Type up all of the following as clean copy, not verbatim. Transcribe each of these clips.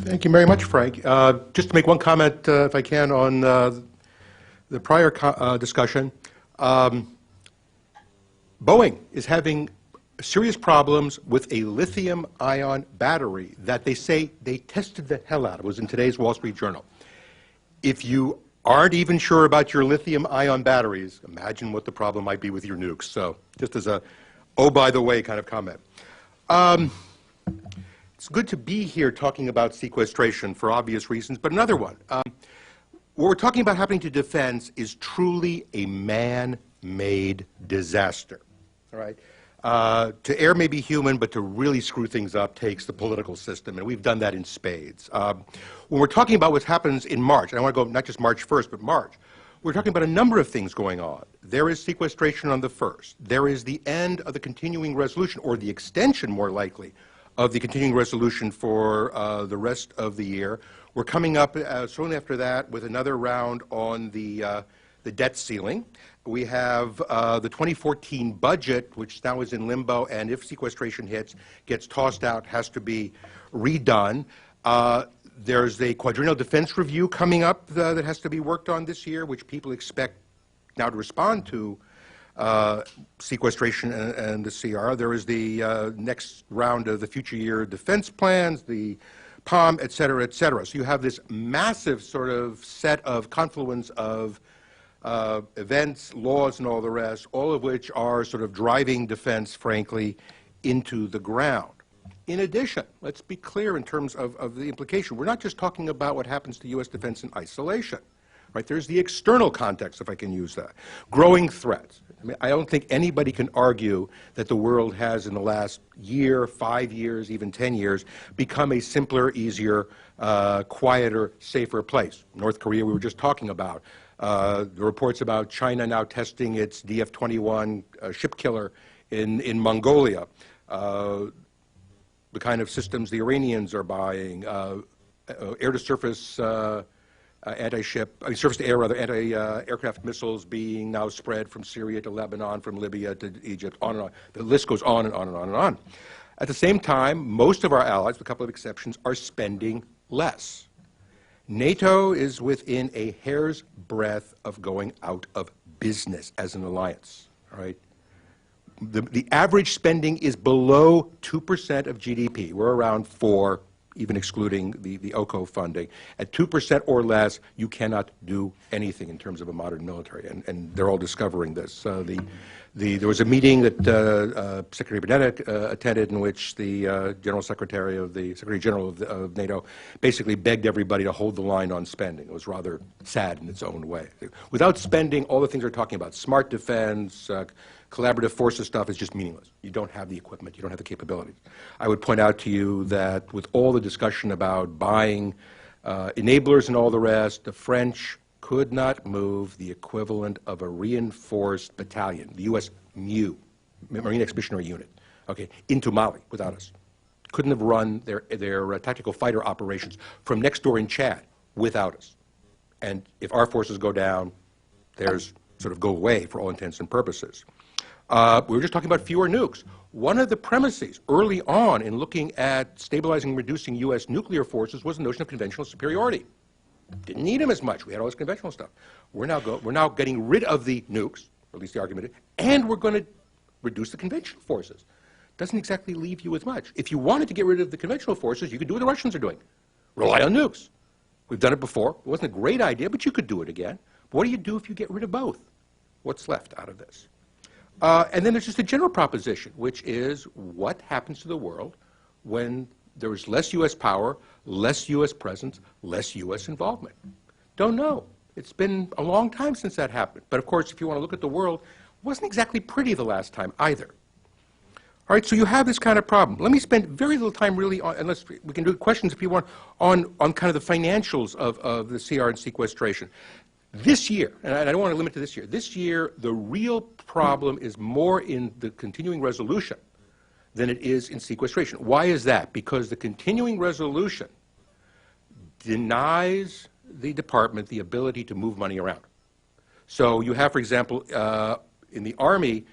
Thank you very much, Frank. Just to make one comment, if I can, on the prior discussion. Boeing is having serious problems with a lithium-ion battery that they say they tested the hell out of. It was in today's Wall Street Journal. If you aren't even sure about your lithium-ion batteries, imagine what the problem might be with your nukes. So just as a, oh, by the way kind of comment. It's good to be here talking about sequestration for obvious reasons, but another one. What we're talking about happening to defense is truly a man-made disaster. All right? To err may be human, but to really screw things up takes the political system, and we've done that in spades. When we're talking about what happens in March, and I want to go not just March 1st, but March, we're talking about a number of things going on. There is sequestration on the 1st. There is the end of the continuing resolution, or the extension, more likely, of the continuing resolution for the rest of the year. We're coming up soon after that with another round on the debt ceiling. We have the 2014 budget, which now is in limbo, and if sequestration hits, gets tossed out, has to be redone. There's a quadrennial defense review coming up that has to be worked on this year, which people expect now to respond to sequestration and the CR. There is the next round of the future year defense plans, the POM, et cetera, et cetera. So you have this massive sort of set of confluence of events, laws, and all the rest, all of which are sort of driving defense, frankly, into the ground. In addition, let's be clear in terms of the implication. We're not just talking about what happens to U.S. defense in isolation. Right? There's the external context, if I can use that. Growing threats. I mean, I don't think anybody can argue that the world has, in the last year, 5 years, even 10 years, become a simpler, easier, quieter, safer place. North Korea, we were just talking about. The reports about China now testing its DF-21 ship killer in Mongolia. The kind of systems the Iranians are buying, air-to-surface surface-to-air, rather, anti-aircraft missiles being now spread from Syria to Lebanon, from Libya to Egypt, on and on. The list goes on and on and on and on. At the same time, most of our allies, with a couple of exceptions, are spending less. NATO is within a hair's breadth of going out of business as an alliance, all right? The average spending is below 2% of GDP. We're around 4%, even excluding the OCO funding. At 2% or less, you cannot do anything in terms of a modern military, and they're all discovering this. There was a meeting that Secretary Bennett attended in which the Secretary General of NATO basically begged everybody to hold the line on spending. It was rather sad in its own way. Without spending, all the things we're talking about, smart defense, collaborative forces stuff is just meaningless. You don't have the equipment. You don't have the capabilities. I would point out to you that with all the discussion about buying enablers and all the rest, the French could not move the equivalent of a reinforced battalion, the U.S. MU, Marine Expeditionary Unit, okay, into Mali without us. Couldn't have run their tactical fighter operations from next door in Chad without us. And if our forces go down, theirs sort of go away for all intents and purposes. We were just talking about fewer nukes. One of the premises early on in looking at stabilizing and reducing U.S. nuclear forces was the notion of conventional superiority. Didn't need them as much. We had all this conventional stuff. We're now getting rid of the nukes, or at least the argument is, and we're going to reduce the conventional forces. Doesn't exactly leave you with much. If you wanted to get rid of the conventional forces, you could do what the Russians are doing. Rely on nukes. We've done it before. It wasn't a great idea, but you could do it again. But what do you do if you get rid of both? What's left out of this? And then there's just a general proposition, which is what happens to the world when there is less U.S. power, less U.S. presence, less U.S. involvement? Don't know. It's been a long time since that happened. But of course, if you want to look at the world, it wasn't exactly pretty the last time either. All right, so you have this kind of problem. Let me spend very little time really on, unless we can do questions if you want, on kind of the financials of the CR and sequestration. This year, and I don't want to limit to this year, the real problem is more in the continuing resolution than it is in sequestration. Why is that? Because the continuing resolution denies the department the ability to move money around. So you have, for example, in the Army,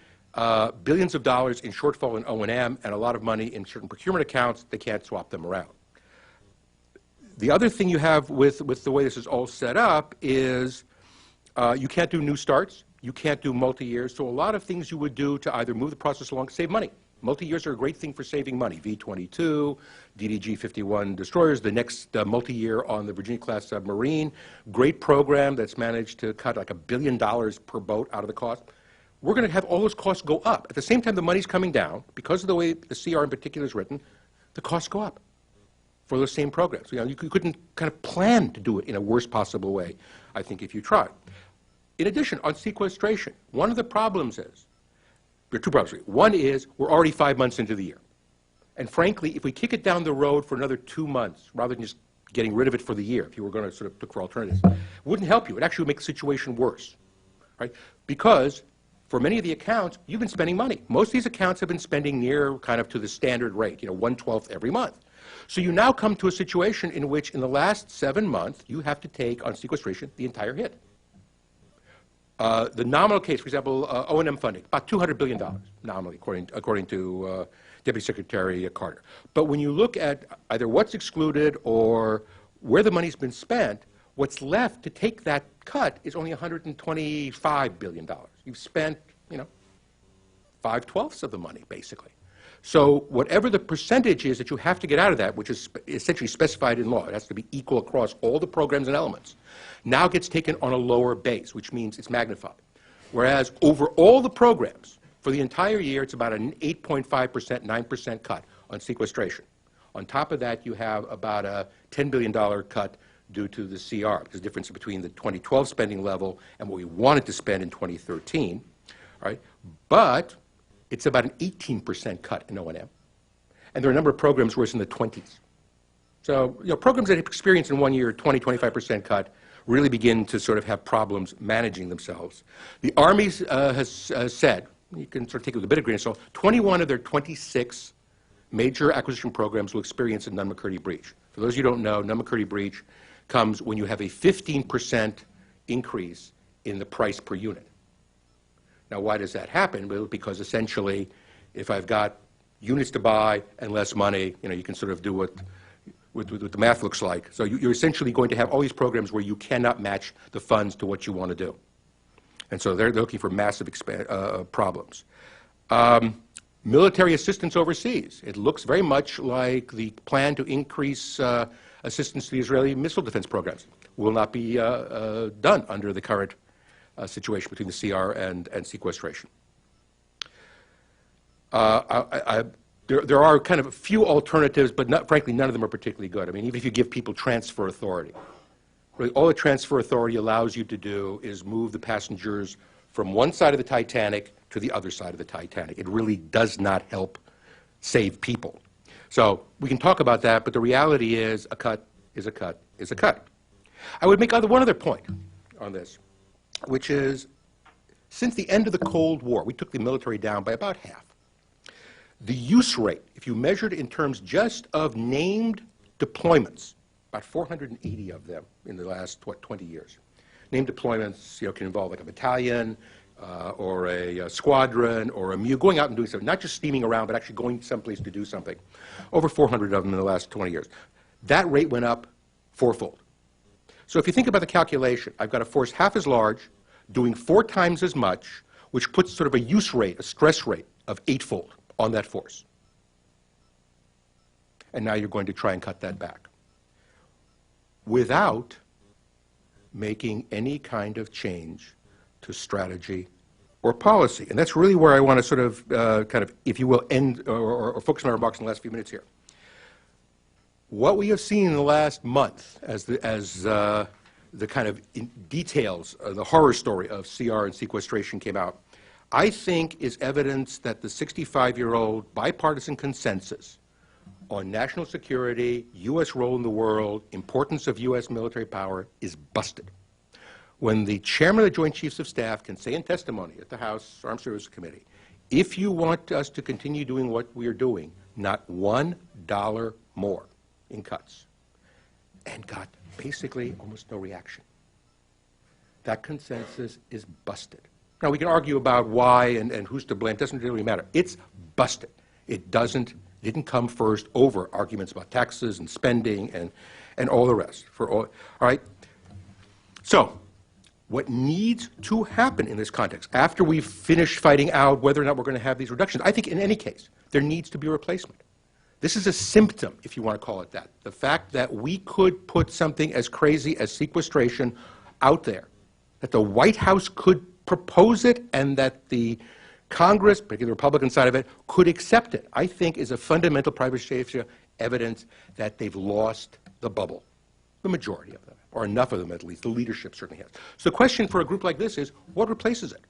billions of dollars in shortfall in O&M and a lot of money in certain procurement accounts. They can't swap them around. The other thing you have with the way this is all set up is you can't do new starts. You can't do multi-years. So a lot of things you would do to either move the process along, save money. Multi-years are a great thing for saving money. V-22, DDG-51 destroyers, the next multi-year on the Virginia-class submarine. Great program that's managed to cut like $1 billion per boat out of the cost. We're going to have all those costs go up. At the same time, the money's coming down. Because of the way the CR in particular is written, the costs go up for those same programs. You know, you couldn't kind of plan to do it in a worst possible way, I think, if you tried. In addition, on sequestration, one of the problems is, there are two problems. One is we're already 5 months into the year. And frankly, if we kick it down the road for another 2 months, rather than just getting rid of it for the year, if you were going to sort of look for alternatives, it wouldn't help you. It actually would make the situation worse, right? Because for many of the accounts, you've been spending money. Most of these accounts have been spending near kind of to the standard rate, you know, 1/12 every month. So you now come to a situation in which in the last 7 months, you have to take on sequestration the entire hit. The nominal case, for example, O&M funding, about $200 billion nominally, according to Deputy Secretary Carter. But when you look at either what's excluded or where the money's been spent, what's left to take that cut is only $125 billion. You've spent, you know, 5/12 of the money, basically. So whatever the percentage is that you have to get out of that, which is essentially specified in law, it has to be equal across all the programs and elements, now gets taken on a lower base, which means it's magnified. Whereas over all the programs, for the entire year, it's about an 8.5%, 9% cut on sequestration. On top of that, you have about a $10 billion cut due to the CR, because the difference between the 2012 spending level and what we wanted to spend in 2013, right? But it's about an 18% cut in O&M. And there are a number of programs where it's in the 20s. So, you know, programs that have experienced in 1 year 20, 25% cut really begin to sort of have problems managing themselves. The Army has said, you can sort of take it with a bit of grain of salt, 21 of their 26 major acquisition programs will experience a Nunn-McCurdy breach. For those of you who don't know, Nunn-McCurdy breach comes when you have a 15% increase in the price per unit. Now, why does that happen? Well, because essentially, if I've got units to buy and less money, you know, you can sort of do what the math looks like. So you're essentially going to have all these programs where you cannot match the funds to what you want to do. And so they're looking for massive problems. Military assistance overseas. It looks very much like the plan to increase assistance to the Israeli missile defense programs will not be done under the current situation between the CR and sequestration. There are kind of a few alternatives, but frankly, none of them are particularly good. I mean, even if you give people transfer authority, really all the transfer authority allows you to do is move the passengers from one side of the Titanic to the other side of the Titanic. It really does not help save people. So we can talk about that, but the reality is a cut is a cut is a cut. I would make one other point on this, which is since the end of the Cold War, we took the military down by about half. The use rate, if you measured in terms just of named deployments, about 480 of them in the last, 20 years. Named deployments, you know, can involve like a battalion or a squadron or a MU, going out and doing something, not just steaming around, but actually going someplace to do something. Over 400 of them in the last 20 years. That rate went up fourfold. So if you think about the calculation, I've got a force half as large, doing 4 times as much, which puts sort of a use rate, a stress rate of 8-fold on that force. And now you're going to try and cut that back without making any kind of change to strategy or policy. And that's really where I want to sort of, kind of, if you will, end or focus my remarks in the last few minutes here. What we have seen in the last month as the kind of details, the horror story of CR and sequestration came out, I think is evidence that the 65-year-old bipartisan consensus on national security, U.S. role in the world, importance of U.S. military power is busted. When the chairman of the Joint Chiefs of Staff can say in testimony at the House Armed Services Committee, if you want us to continue doing what we are doing, not $1 more in cuts, and got basically almost no reaction. That consensus is busted. Now, we can argue about why and who's to blame. It doesn't really matter. It's busted. It didn't come first over arguments about taxes and spending and all the rest. All right? So, what needs to happen in this context, after we've finished fighting out whether or not we're going to have these reductions, I think in any case, there needs to be a replacement. This is a symptom, if you want to call it that. The fact that we could put something as crazy as sequestration out there, that the White House could propose it, and that the Congress, particularly the Republican side of it, could accept it, I think is a fundamental private safety evidence that they've lost the bubble, the majority of them, or enough of them at least. The leadership certainly has. So the question for a group like this is, what replaces it?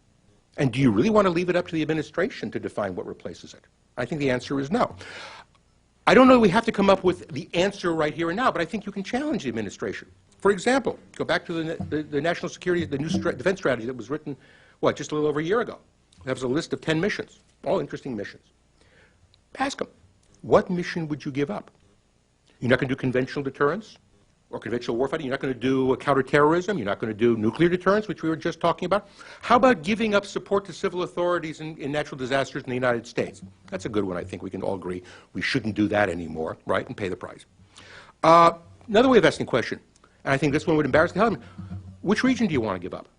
And do you really want to leave it up to the administration to define what replaces it? I think the answer is no. I don't know that we have to come up with the answer right here and now, but I think you can challenge the administration. For example, go back to the national security, the new defense strategy that was written, what, just a little over a year ago. That was a list of 10 missions, all interesting missions. Ask them, what mission would you give up? You're not going to do conventional deterrence or conventional warfighting? You're not going to do counterterrorism? You're not going to do nuclear deterrence, which we were just talking about? How about giving up support to civil authorities in natural disasters in the United States? That's a good one. I think we can all agree we shouldn't do that anymore, right, and pay the price. Another way of asking the question, and I think this one would embarrass the hell out of me, which region do you want to give up?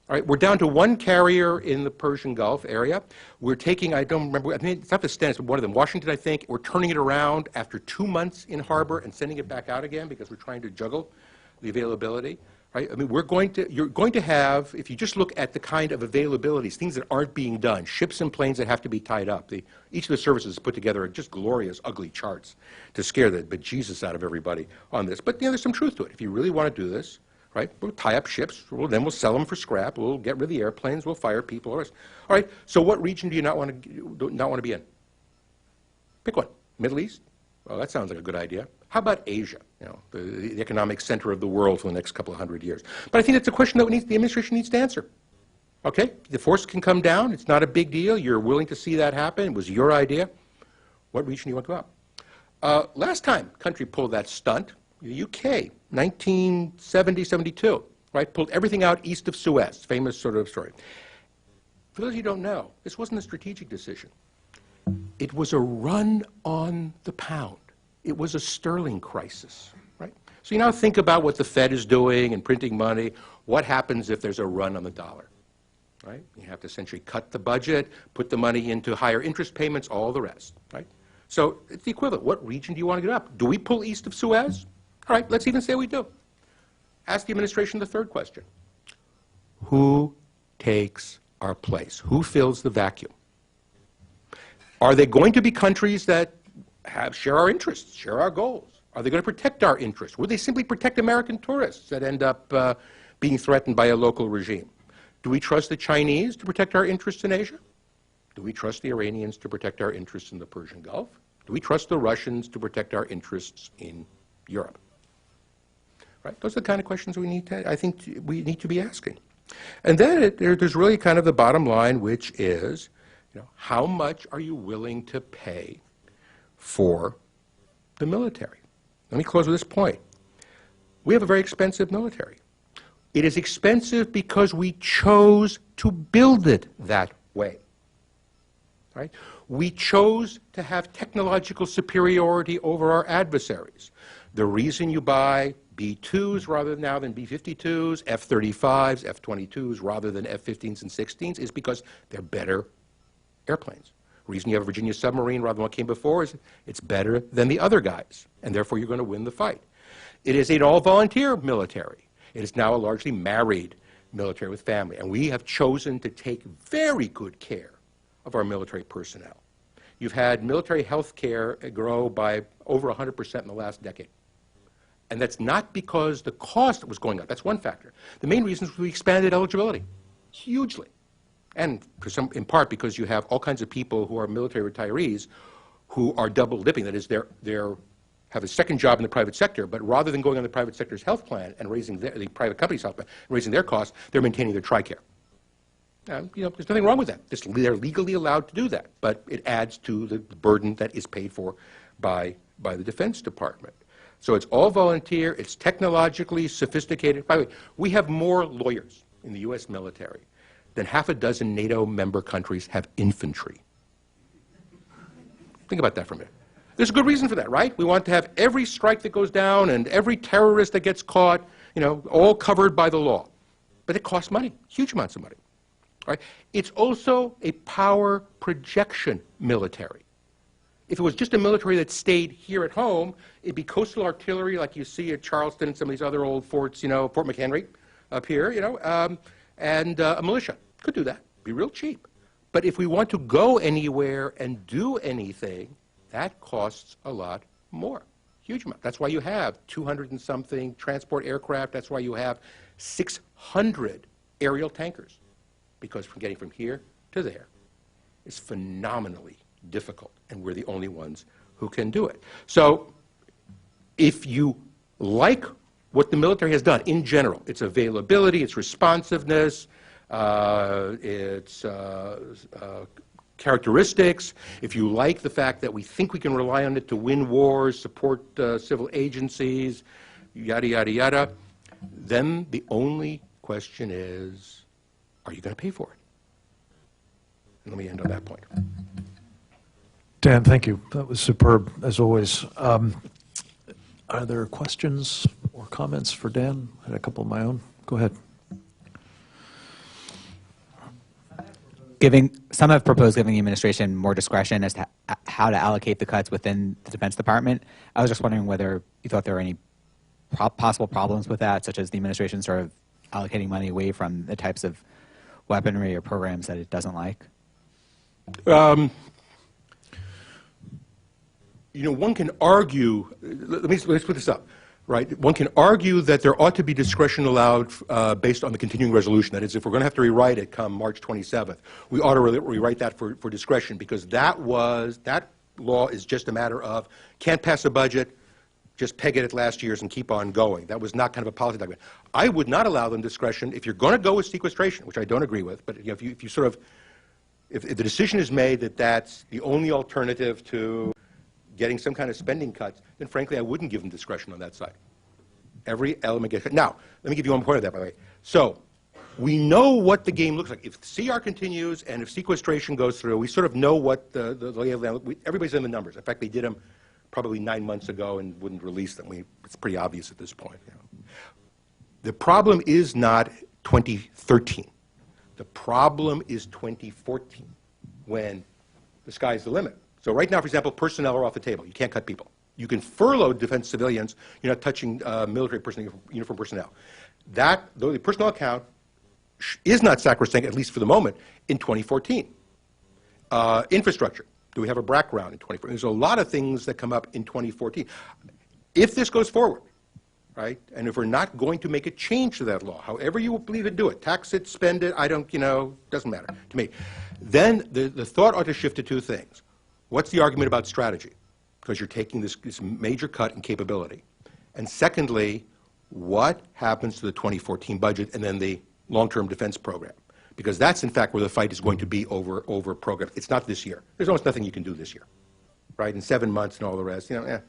All right, we're down to one carrier in the Persian Gulf area. We're taking, I don't remember, I mean, it's not the Stennis, but one of them, Washington, I think. We're turning it around after 2 months in harbor and sending it back out again because we're trying to juggle the availability. Right? I mean, you're going to have, if you just look at the kind of availabilities, things that aren't being done, ships and planes that have to be tied up. Each of the services put together just glorious, ugly charts to scare the bejesus out of everybody on this. But there's some truth to it. If you really want to do this, right? We'll tie up ships. Then we'll sell them for scrap. We'll get rid of the airplanes. We'll fire people. All right. So what region do you not want to be in? Pick one. Middle East? Well, that sounds like a good idea. How about Asia? You know, the economic center of the world for the next couple of hundred years. But I think it's a question that the administration needs to answer. Okay? The force can come down. It's not a big deal. You're willing to see that happen. It was your idea. What region do you want to go up? Last time country pulled that stunt, the UK, 1970, 72, right? Pulled everything out east of Suez, famous sort of story. For those of you who don't know, this wasn't a strategic decision. It was a run on the pound. It was a sterling crisis, right? So you now think about what the Fed is doing and printing money. What happens if there's a run on the dollar, right? You have to essentially cut the budget, put the money into higher interest payments, all the rest, right? So it's the equivalent. What region do you want to get up? Do we pull east of Suez? All right, let's even say we do. Ask the administration the third question. Who takes our place? Who fills the vacuum? Are they going to be countries that share our interests, share our goals? Are they going to protect our interests? Would they simply protect American tourists that end up being threatened by a local regime? Do we trust the Chinese to protect our interests in Asia? Do we trust the Iranians to protect our interests in the Persian Gulf? Do we trust the Russians to protect our interests in Europe? Right? Those are the kind of questions I think we need to be asking. And then there's really kind of the bottom line, which is, how much are you willing to pay for the military? Let me close with this point. We have a very expensive military. It is expensive because we chose to build it that way. Right? We chose to have technological superiority over our adversaries. The reason you buy B-2s rather now than B-52s, F-35s, F-22s rather than F-15s and 16s is because they're better airplanes. The reason you have a Virginia submarine rather than what came before is it's better than the other guys, and therefore you're going to win the fight. It is an all-volunteer military. It is now a largely married military with family, and we have chosen to take very good care of our military personnel. You've had military health care grow by over 100% in the last decade. And that's not because the cost was going up. That's one factor. The main reason is we expanded eligibility hugely. And in part because you have all kinds of people who are military retirees who are double dipping. That is, they have a second job in the private sector, but rather than going on the private sector's health plan and raising the private company's health plan, and raising their costs, they're maintaining their TRICARE. There's nothing wrong with that. They're legally allowed to do that, but it adds to the burden that is paid for by the Defense Department. So it's all volunteer. It's technologically sophisticated. By the way, we have more lawyers in the U.S. military than half a dozen NATO member countries have infantry. Think about that for a minute. There's a good reason for that, right? We want to have every strike that goes down and every terrorist that gets caught, you know, all covered by the law. But it costs money, huge amounts of money. Right? It's also a power projection military. If it was just a military that stayed here at home, it'd be coastal artillery like you see at Charleston and some of these other old forts, you know, Fort McHenry up here, you know, and a militia. Could do that. Be real cheap. But if we want to go anywhere and do anything, that costs a lot more. Huge amount. That's why you have 200 and something transport aircraft. That's why you have 600 aerial tankers. Because from getting from here to there is phenomenally difficult, and we're the only ones who can do it. So if you like what the military has done in general, its availability, its responsiveness, its characteristics, if you like the fact that we think we can rely on it to win wars, support civil agencies, yada, yada, yada, then the only question is, are you going to pay for it? And let me end on that point. Dan, thank you. That was superb, as always. Are there questions or comments for Dan? I had a couple of my own. Go ahead. Some have proposed giving the administration more discretion as to how to allocate the cuts within the Defense Department. I was just wondering whether you thought there were any possible problems with that, such as the administration sort of allocating money away from the types of weaponry or programs that it doesn't like? You know, one can argue, let's put this up, right? One can argue that there ought to be discretion allowed based on the continuing resolution. That is, if we're going to have to rewrite it come March 27th, we ought to rewrite that for discretion, because that law is just a matter of can't pass a budget, just peg it at last year's and keep on going. That was not kind of a policy document. I would not allow them discretion if you're going to go with sequestration, which I don't agree with, but you know, if you sort of, if the decision is made that that's the only alternative to getting some kind of spending cuts, then frankly I wouldn't give them discretion on that side. Every element gets cut. Now, let me give you one point of that, by the way. So, we know what the game looks like. If CR continues and if sequestration goes through, we sort of know what the lay of the land, everybody's in the numbers. In fact, they did them probably 9 months ago and wouldn't release them. It's pretty obvious at this point. You know. The problem is not 2013. The problem is 2014, when the sky's the limit. So right now, for example, personnel are off the table. You can't cut people. You can furlough defense civilians. You're not touching military personnel, uniform personnel. That, though the personnel account is not sacrosanct, at least for the moment, in 2014. Infrastructure. Do we have a background in 2014? There's a lot of things that come up in 2014. If this goes forward, right, and if we're not going to make a change to that law, however you believe to do it, tax it, spend it, I don't, you know, doesn't matter to me, then the thought ought to shift to two things. What's the argument about strategy? Because you're taking this major cut in capability. And secondly, what happens to the 2014 budget and then the long-term defense program? Because that's, in fact, where the fight is going to be over programs. It's not this year. There's almost nothing you can do this year, right? In 7 months and all the rest, you know,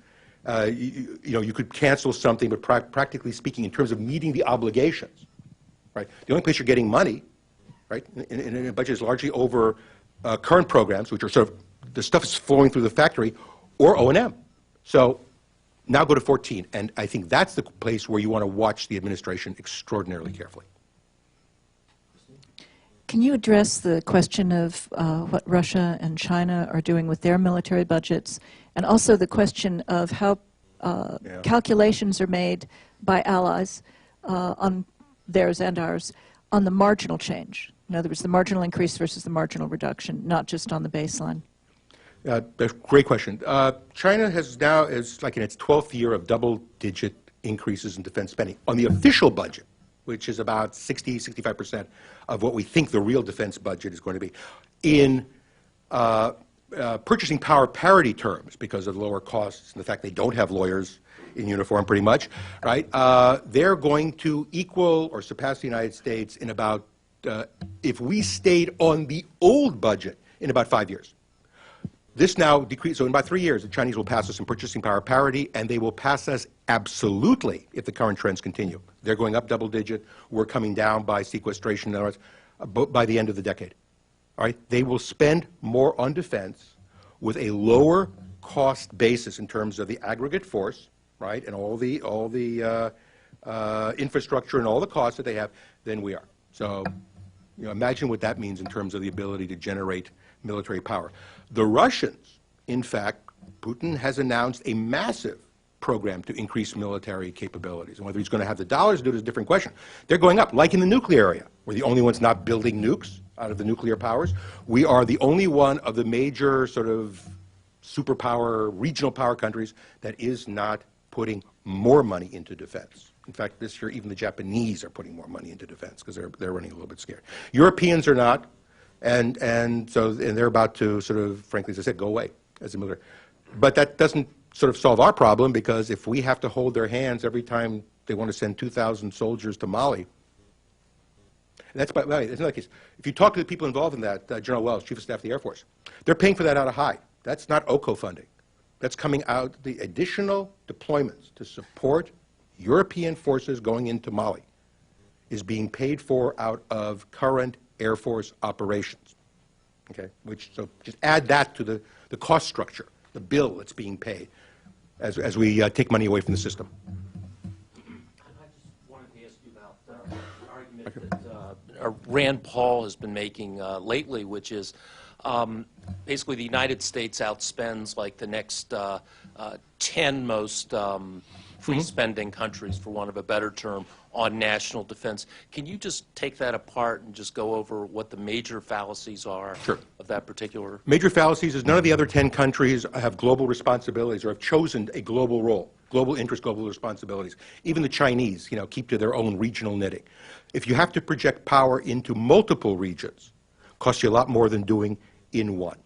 you know, you could cancel something, but practically speaking, in terms of meeting the obligations, right? The only place you're getting money, right, in a budget is largely over current programs, which are sort of, the stuff is flowing through the factory, or O&M. So now go to 14, and I think that's the place where you want to watch the administration extraordinarily carefully. Can you address the question of what Russia and China are doing with their military budgets, and also the question of how calculations are made by allies on theirs and ours on the marginal change? In other words, the marginal increase versus the marginal reduction, not just on the baseline. Great question. China has now is like in its 12th year of double-digit increases in defense spending on the official budget, which is about 65% of what we think the real defense budget is going to be. In purchasing power parity terms, because of the lower costs and the fact they don't have lawyers in uniform pretty much, right, they're going to equal or surpass the United States in about, if we stayed on the old budget, in about 5 years. This now decreases, so in about 3 years, the Chinese will pass us in purchasing power parity, and they will pass us absolutely if the current trends continue. They're going up double digit. We're coming down by sequestration, in other words, by the end of the decade. All right? They will spend more on defense with a lower cost basis in terms of the aggregate force, right, and all the infrastructure and all the costs that they have than we are. So, imagine what that means in terms of the ability to generate military power. The Russians, in fact, Putin has announced a massive program to increase military capabilities. And whether he's going to have the dollars to do it is a different question. They're going up, like in the nuclear area. We're the only ones not building nukes out of the nuclear powers. We are the only one of the major sort of superpower, regional power countries that is not putting more money into defense. In fact, this year, even the Japanese are putting more money into defense because they're running a little bit scared. Europeans are not, and they're about to sort of, frankly, as I said, go away as a military. But that doesn't sort of solve our problem, because if we have to hold their hands every time they want to send 2,000 soldiers to Mali, and that's by the way, it's not the case. If you talk to the people involved in that, General Wells, Chief of Staff of the Air Force, they're paying for that out of high. That's not OCO funding. That's coming out, the additional deployments to support European forces going into Mali is being paid for out of current Air Force operations. Okay, so just add that to the cost structure, the bill that's being paid as we take money away from the system. I just wanted to ask you about the argument that Rand Paul has been making lately, which is basically the United States outspends like the next 10 most free spending countries, for want of a better term, on national defense. Can you just take that apart and just go over what the major fallacies are of that particular? Major fallacies is none of the other 10 countries have global responsibilities or have chosen a global role, global interest, global responsibilities. Even the Chinese, keep to their own regional knitting. If you have to project power into multiple regions, it costs you a lot more than doing in one.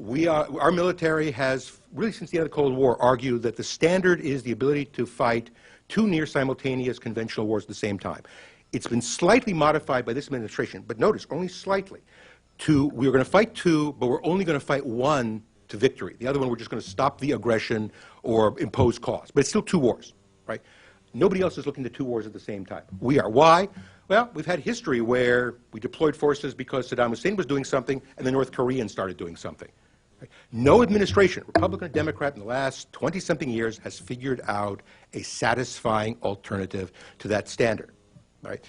Our military has, really since the end of the Cold War, argued that the standard is the ability to fight two near-simultaneous conventional wars at the same time. It's been slightly modified by this administration, but notice, only slightly. We're going to fight two, but we're only going to fight one to victory. The other one, we're just going to stop the aggression or impose costs. But it's still two wars, right? Nobody else is looking to two wars at the same time. We are. Why? Well, we've had history where we deployed forces because Saddam Hussein was doing something and the North Koreans started doing something. No administration, Republican or Democrat, in the last 20-something years has figured out a satisfying alternative to that standard. Right?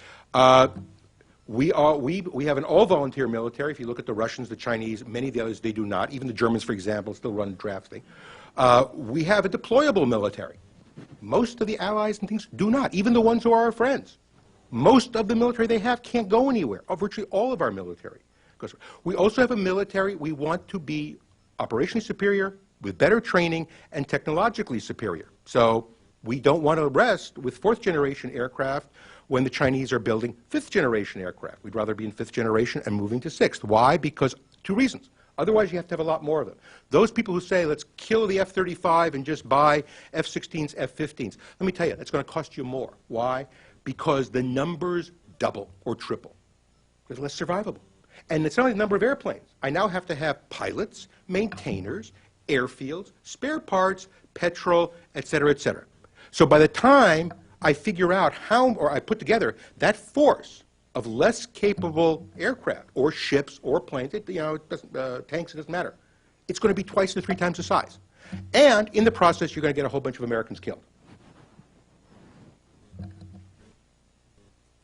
We have an all-volunteer military. If you look at the Russians, the Chinese, many of the others, they do not. Even the Germans, for example, still run drafting. We have a deployable military. Most of the allies and things do not, even the ones who are our friends. Most of the military they have can't go anywhere, virtually all of our military. We also have a military we want to be operationally superior, with better training, and technologically superior. So we don't want to rest with fourth-generation aircraft when the Chinese are building fifth-generation aircraft. We'd rather be in fifth generation and moving to sixth. Why? Because two reasons. Otherwise, you have to have a lot more of them. Those people who say, let's kill the F-35 and just buy F-16s, F-15s, let me tell you, that's going to cost you more. Why? Because the numbers double or triple. It's less survivable. And it's not only the number of airplanes. I now have to have pilots, maintainers, airfields, spare parts, petrol, et cetera, et cetera. So by the time I figure out or I put together that force of less capable aircraft or ships or planes, it doesn't, tanks, it doesn't matter. It's going to be twice to three times the size. And in the process, you're going to get a whole bunch of Americans killed.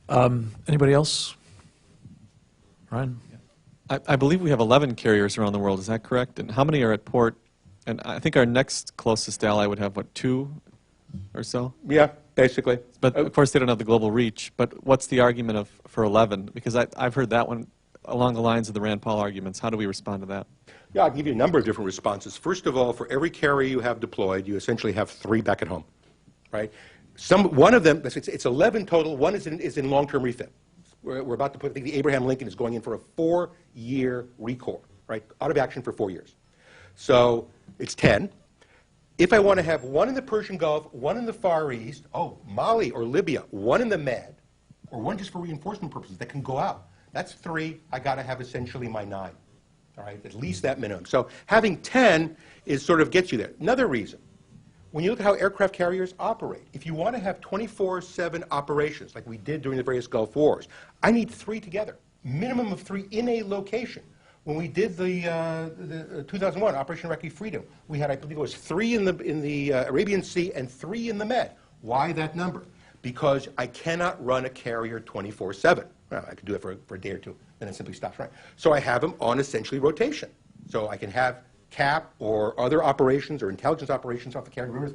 Anybody else? Ryan? I believe we have 11 carriers around the world. Is that correct? And how many are at port? And I think our next closest ally would have, what, 2 or so? Yeah, basically. But, of course, they don't have the global reach. But what's the argument for 11? Because I've heard that one along the lines of the Rand Paul arguments. How do we respond to that? Yeah, I'll give you a number of different responses. First of all, for every carrier you have deployed, you essentially have 3 back at home, right? One of them, it's 11 total. One is in long-term refit. We're about to put, I think the Abraham Lincoln is going in for a 4-year recall, right? Out of action for 4 years. So it's 10. If I want to have 1 in the Persian Gulf, 1 in the Far East, Mali or Libya, 1 in the Med, or 1 just for reinforcement purposes that can go out, that's 3. I got to have essentially my 9, all right? At least that minimum. So having 10 sort of gets you there. Another reason. When you look at how aircraft carriers operate, if you want to have 24/7 operations like we did during the various Gulf Wars, I need 3 together, minimum of 3 in a location. When we did the 2001 Operation Iraqi Freedom, we had, I believe it was 3 in the Arabian Sea and 3 in the Med. Why that number? Because I cannot run a carrier 24/7. Well, I could do it for a day or two, and then simply stops running. So I have them on essentially rotation. So I can have CAP or other operations or intelligence operations off the carrier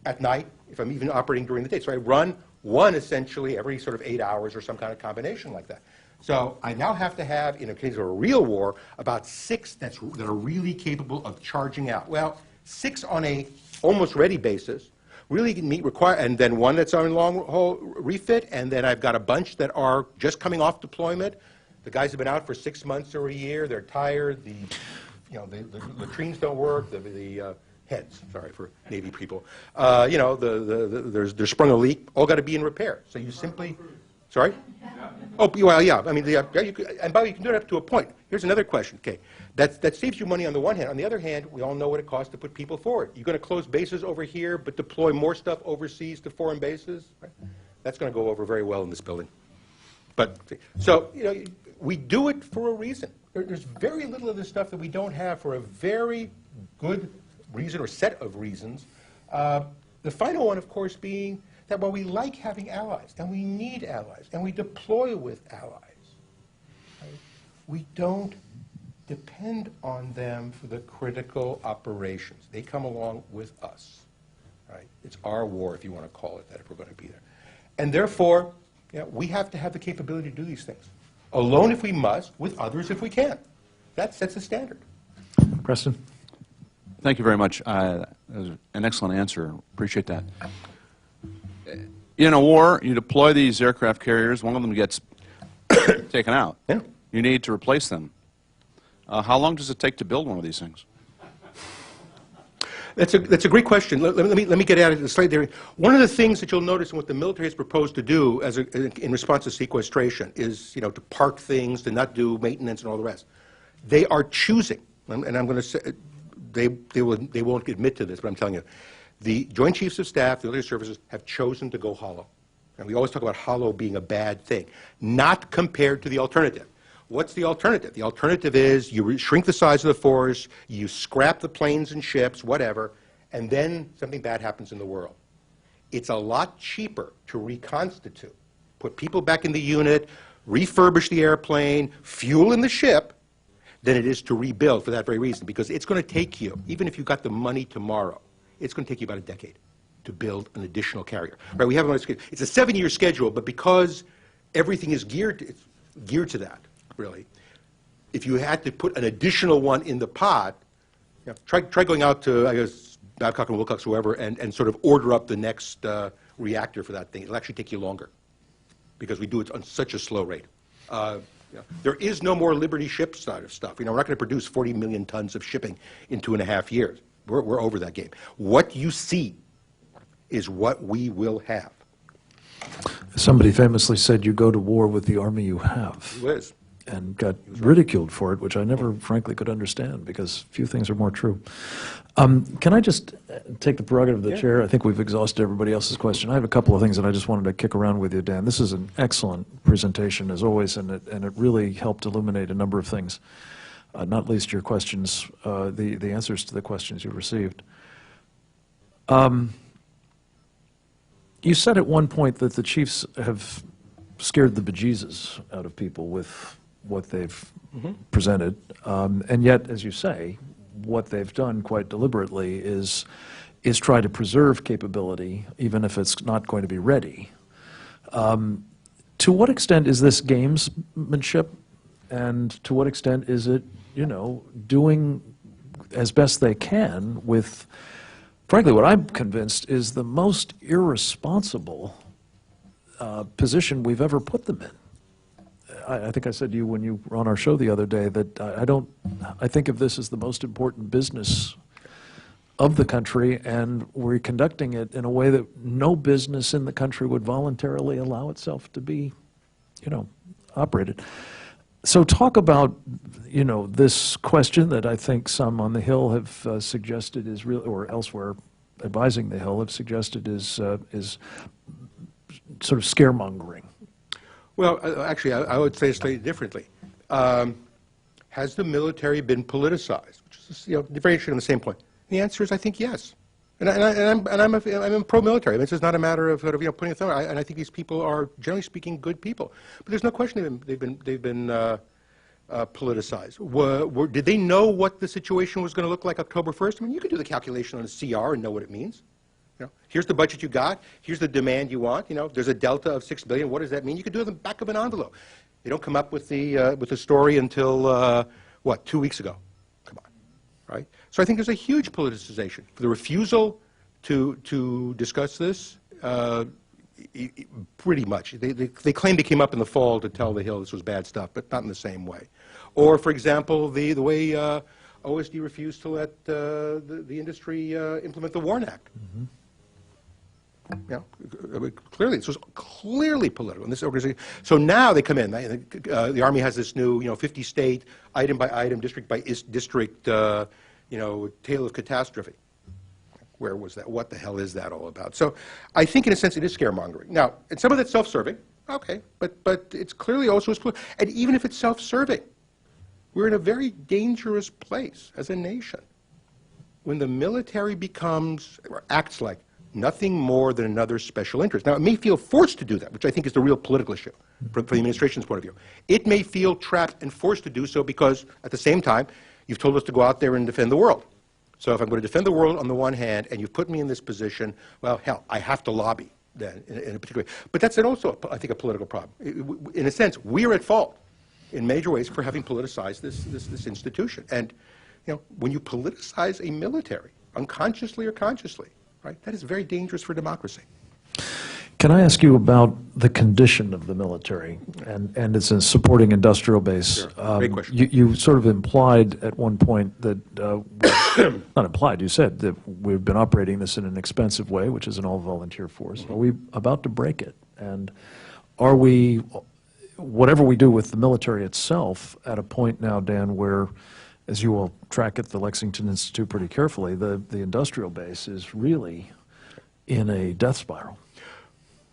at night, if I'm even operating during the day. So I run one essentially every sort of 8 hours or some kind of combination like that. So I now have to have, in a case of a real war, about 6 that are really capable of charging out. Well, 6 on a almost ready basis really require, and then 1 that's on long haul refit, and then I've got a bunch that are just coming off deployment. The guys have been out for 6 months or a year. They're tired. The latrines don't work. The heads, sorry for Navy people. There's sprung a leak. All got to be in repair. So you simply, sorry. Oh, well, yeah. I mean, and by the way, you can do it up to a point. Here's another question. Okay, that saves you money on the one hand. On the other hand, we all know what it costs to put people forward. You're going to close bases over here, but deploy more stuff overseas to foreign bases. Right? That's going to go over very well in this building. But so we do it for a reason. There's very little of this stuff that we don't have for a very good reason or set of reasons. The final one, of course, being that while we like having allies, and we need allies, and we deploy with allies, right, we don't depend on them for the critical operations. They come along with us. Right? It's our war, if you want to call it that, if we're going to be there. And therefore, we have to have the capability to do these things. Alone if we must, with others if we can. That sets the standard. Preston? Thank you very much. That was an excellent answer. Appreciate that. In a war, you deploy these aircraft carriers. One of them gets taken out. Yeah. You need to replace them. How long does it take to build one of these things? That's a great question. Let me get at it slightly there. One of the things that you'll notice in what the military has proposed to do in response to sequestration is, to park things, to not do maintenance and all the rest. They are choosing, and I'm going to say, they won't admit to this, but I'm telling you, the Joint Chiefs of Staff, the military services, have chosen to go hollow. And we always talk about hollow being a bad thing, not compared to the alternative. What's the alternative? The alternative is you shrink the size of the force, you scrap the planes and ships, whatever, and then something bad happens in the world. It's a lot cheaper to reconstitute, put people back in the unit, refurbish the airplane, fuel in the ship, than it is to rebuild for that very reason, because it's going to take you, even if you got the money tomorrow, it's going to take you about a decade to build an additional carrier. Right? We have it's a 7-year schedule, but because everything is geared to that, really. If you had to put an additional one in the pot, try going out to, I guess, Babcock and Wilcox, whoever, and sort of order up the next reactor for that thing. It'll actually take you longer because we do it on such a slow rate. There is no more Liberty ship side of stuff. We're not going to produce 40 million tons of shipping in 2.5 years. We're over that game. What you see is what we will have. Somebody famously said, you go to war with the army you have. Liz. And got ridiculed for it, which I never, frankly, could understand, because few things are more true. Can I just take the prerogative of the chair? I think we've exhausted everybody else's question. I have a couple of things that I just wanted to kick around with you, Dan. This is an excellent presentation, as always, and it really helped illuminate a number of things, not least your questions, the answers to the questions you received. You said at one point that the chiefs have scared the bejesus out of people with what they've presented. And yet, as you say, what they've done quite deliberately is try to preserve capability, even if it's not going to be ready. To what extent is this gamesmanship, and to what extent is it, doing as best they can with, frankly, what I'm convinced is the most irresponsible position we've ever put them in? I think I said to you when you were on our show the other day that I think of this as the most important business of the country, and we're conducting it in a way that no business in the country would voluntarily allow itself to be, operated. So talk about, this question that I think some on the Hill have suggested is real, or elsewhere advising the Hill have suggested is sort of scaremongering. Well, actually, I would say it slightly differently. has the military been politicized? Which is, differentiating on the same point. The answer is, I think, yes. I'm a pro-military. I mean, this is not a matter of sort of, putting a thumb. And I think these people are, generally speaking, good people. But there's no question they've been politicized. Did they know what the situation was going to look like October 1st? I mean, you can do the calculation on a CR and know what it means. Here's the budget you got. Here's the demand you want. There's a delta of $6 billion. What does that mean? You can do it in the back of an envelope. They don't come up with the story until 2 weeks ago. Come on, right? So I think there's a huge politicization. The refusal to discuss this, pretty much. They claim they came up in the fall to tell the Hill this was bad stuff, but not in the same way. Or, for example, the way OSD refused to let the industry implement the Warren Act. Mm-hmm. Clearly, this was clearly political in this organization. So now they come in. The Army has this new, 50-state, item by item, district by district, tale of catastrophe. Where was that? What the hell is that all about? So I think, in a sense, it is scaremongering. Now, and some of that's self-serving. Okay, but it's clearly also, and even if it's self-serving, we're in a very dangerous place as a nation when the military becomes, or acts like, nothing more than another special interest. Now, it may feel forced to do that, which I think is the real political issue from the administration's point of view. It may feel trapped and forced to do so because, at the same time, you've told us to go out there and defend the world. So if I'm going to defend the world on the one hand, and you've put me in this position, well, hell, I have to lobby then in a particular way. But that's also, I think, a political problem. In a sense, we're at fault in major ways for having politicized this institution. And, when you politicize a military, unconsciously or consciously, right? That is very dangerous for democracy. Can I ask you about the condition of the military and its supporting industrial base? Sure. Great question. You sort of implied at one point that, not implied, you said that we've been operating this in an expensive way, which is an all-volunteer force. Mm-hmm. Are we about to break it? And are we, whatever we do with the military itself, at a point now, Dan, where, as you will track at the Lexington Institute pretty carefully, the industrial base is really in a death spiral?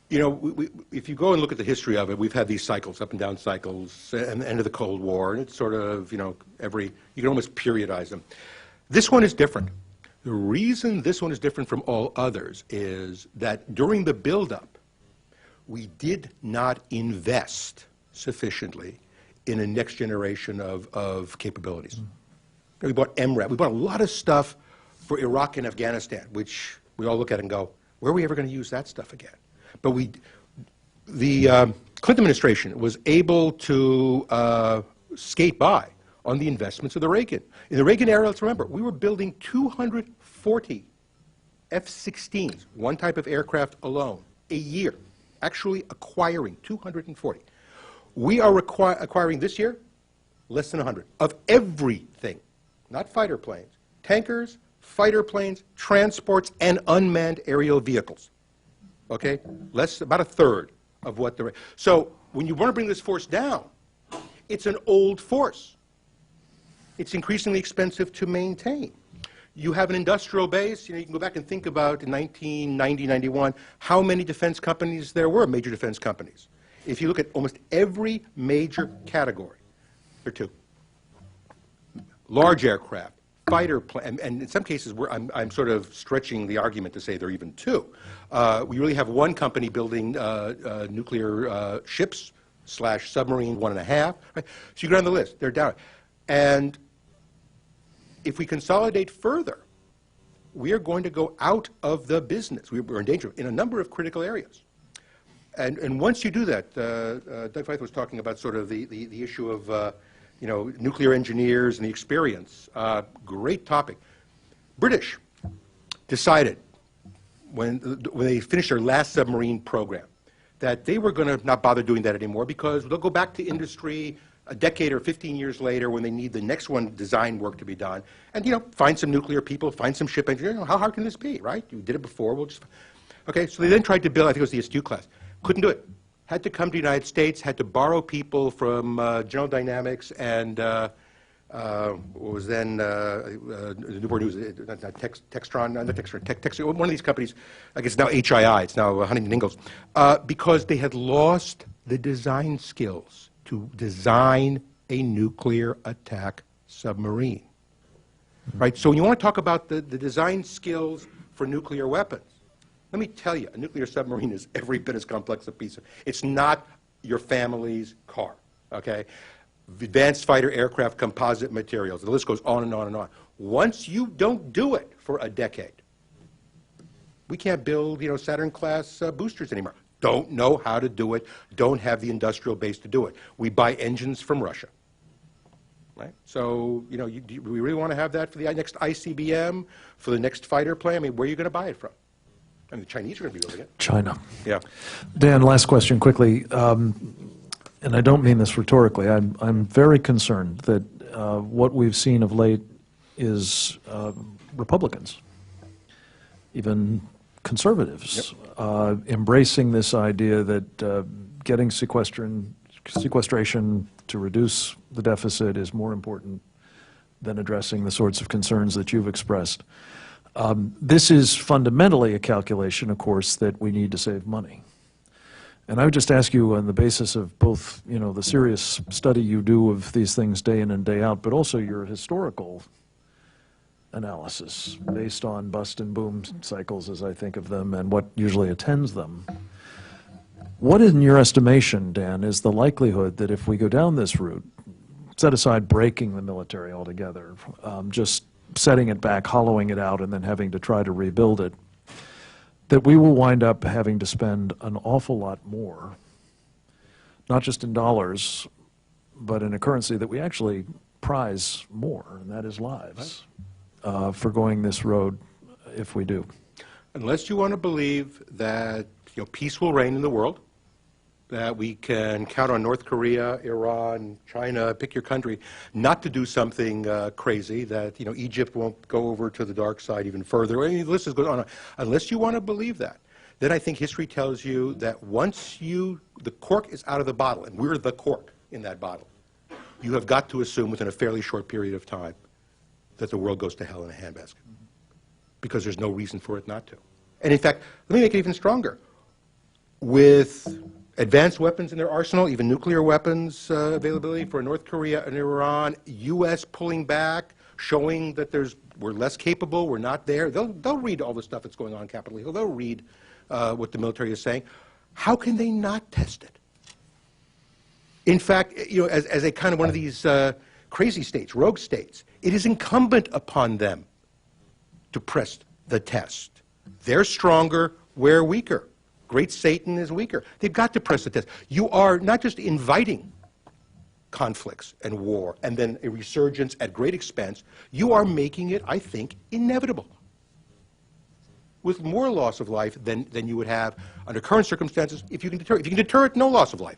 If you go and look at the history of it, we've had these cycles, up and down cycles, and the end of the Cold War, and it's sort of, you can almost periodize them. This one is different. The reason this one is different from all others is that during the buildup, we did not invest sufficiently in a next generation of capabilities. Mm. We bought MRAP. We bought a lot of stuff for Iraq and Afghanistan, which we all look at and go, where are we ever going to use that stuff again? But the Clinton administration was able to skate by on the investments of the Reagan. In the Reagan era, let's remember, we were building 240 F-16s, one type of aircraft alone, a year, actually acquiring 240. We are acquiring this year less than 100 of everything, not fighter planes, tankers, fighter planes, transports, and unmanned aerial vehicles. Okay, about a third of what the. So when you want to bring this force down, it's an old force. It's increasingly expensive to maintain. You have an industrial base. You can go back and think about in 1990, 91, how many defense companies there were, major defense companies. If you look at almost every major category, there are two: large aircraft, fighter plane, and in some cases, I'm sort of stretching the argument to say there are even two. We really have one company building nuclear ships / submarine 1.5. Right? So you go down the list; they're down. And if we consolidate further, we are going to go out of the business. We're in danger in a number of critical areas. And once you do that, Doug Feith was talking about sort of the issue of nuclear engineers and the experience. Great topic. British decided when they finished their last submarine program that they were going to not bother doing that anymore because they'll go back to industry a decade or 15 years later when they need the next one design work to be done and, find some nuclear people, find some ship engineers. How hard can this be, right? You did it before, we'll just... Okay, so they then tried to build, I think it was the Astute class. Couldn't do it. Had to come to the United States, had to borrow people from General Dynamics and what was then Newport News, Textron, not Textron, one of these companies, I guess now HII, it's now Huntington Ingalls, because they had lost the design skills to design a nuclear attack submarine. Right? So when you want to talk about the design skills for nuclear weapons, let me tell you, a nuclear submarine is every bit as complex a piece of. It's not your family's car, okay? Advanced fighter aircraft composite materials, the list goes on and on and on. Once you don't do it for a decade, we can't build, Saturn-class boosters anymore. Don't know how to do it, don't have the industrial base to do it. We buy engines from Russia. Right? So, do we really want to have that for the next ICBM, for the next fighter plane? I mean, where are you going to buy it from? I mean, the Chinese are going to be building it. China. Yeah. Dan, last question quickly, and I don't mean this rhetorically. I'm very concerned that what we've seen of late is Republicans, even conservatives, embracing this idea that getting sequestration to reduce the deficit is more important than addressing the sorts of concerns that you've expressed. This is fundamentally a calculation, of course, that we need to save money. And I would just ask you, on the basis of both, the serious study you do of these things day in and day out, but also your historical analysis based on bust and boom cycles, as I think of them, and what usually attends them. What, in your estimation, Dan, is the likelihood that if we go down this route, set aside breaking the military altogether, just setting it back, hollowing it out, and then having to try to rebuild it, that we will wind up having to spend an awful lot more, not just in dollars, but in a currency that we actually prize more, and that is lives, for going this road if we do? Unless you want to believe that peace will reign in the world, that we can count on North Korea, Iran, China, pick your country, not to do something crazy, that Egypt won't go over to the dark side even further. I mean, the list is going on. Unless you want to believe that, then I think history tells you that once the cork is out of the bottle, and we're the cork in that bottle, you have got to assume within a fairly short period of time that the world goes to hell in a handbasket, because there's no reason for it not to. And in fact, let me make it even stronger. With advanced weapons in their arsenal, even nuclear weapons availability for North Korea and Iran, U.S. pulling back, showing that we're less capable, we're not there. They'll read all the stuff that's going on on Capitol Hill. They'll read what the military is saying. How can they not test it? In fact, as a kind of one of these crazy states, rogue states, it is incumbent upon them to press the test. They're stronger, we're weaker. Great Satan is weaker. They've got to press the test. You are not just inviting conflicts and war and then a resurgence at great expense, you are making it, I think, inevitable, with more loss of life than you would have under current circumstances if you can deter it. If you can deter it, no loss of life.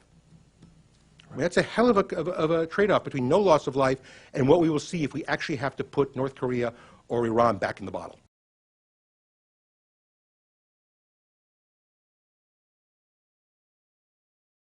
I mean, that's a hell of a trade-off between no loss of life and what we will see if we actually have to put North Korea or Iran back in the bottle.